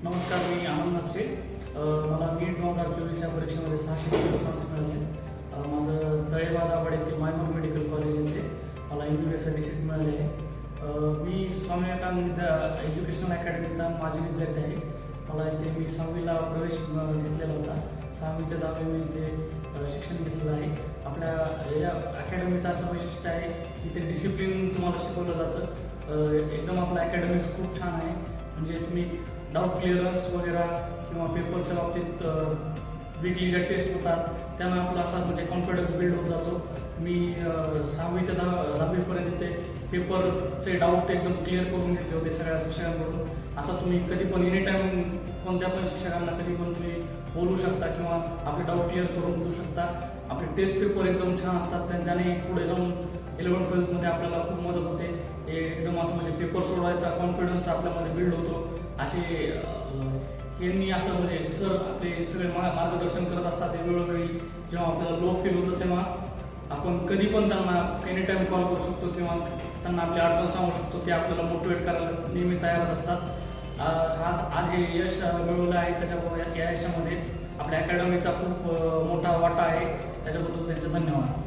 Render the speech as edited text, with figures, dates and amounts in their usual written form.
नमस्कार, मी आनंद नापसे. मला नीट 2024 या परीक्षेमध्ये 623 मार्क्स मिळाले. माझं तळेगाव दाभाडे ते मायमोर मेडिकल कॉलेज येथे मला MBBSसाठी सीट मिळाली आहे. मी स्वामी विवेकानंद एज्युकेशनल अकॅडमीचा माजी विद्यार्थी आहे. मला इथे मी 6वीला प्रवेश घेतलेला होता. 6वी ते 10वी मी इथे शिक्षण घेतलेलं आहे. आपल्या या अकॅडमीचं असं वैशिष्ट्य आहे की इथे डिसिप्लिन तुम्हाला शिकवलं जातं. एकदम आपलं अकॅडमिक्स खूप छान आहे. म्हणजे तुम्ही डाऊट क्लिअरन्स वगैरे किंवा पेपरच्या बाबतीत वीकली ज्या टेस्ट होतात त्यांना आपला असा म्हणजे कॉन्फिडन्स बिल्ड होत जातो. मी 6वी ते 10वीपर्यंत ते पेपरचे डाऊट एकदम क्लिअर करून घेतले होते सगळ्या शिक्षकांकडून. असं तुम्ही कधी पण एनी टाईम कोणत्या पण शिक्षकांना कधी पण तुम्ही बोलू शकता किंवा आपले डाऊट क्लिअर करून बोलू शकता. आपले टेस्ट पेपर एकदम छान असतात. त्यांच्याने पुढे जाऊन 11-12मध्ये आपल्याला खूप मदत होते. एकदम असं म्हणजे पेपर सोडवायचा कॉन्फिडन्स आपल्यामध्ये बिल्ड होतो. असे यांनी असं म्हणजे सर आपले सगळे मार्गदर्शन करत असतात. ते वेळोवेळी जेव्हा आपल्याला लो फील होतं तेव्हा आपण कधी पण त्यांना एनी टाईम कॉल करू शकतो किंवा त्यांना आपली अडचण सांगू शकतो. ते आपल्याला मोटिवेट करायला नेहमी तयारच असतात. आज हे यश मिळवलं आहे. त्याच्यामुळे या यशामध्ये आपल्या अकॅडमीचा खूप मोठा वाटा आहे. त्याच्याबद्दल त्यांचे धन्यवाद.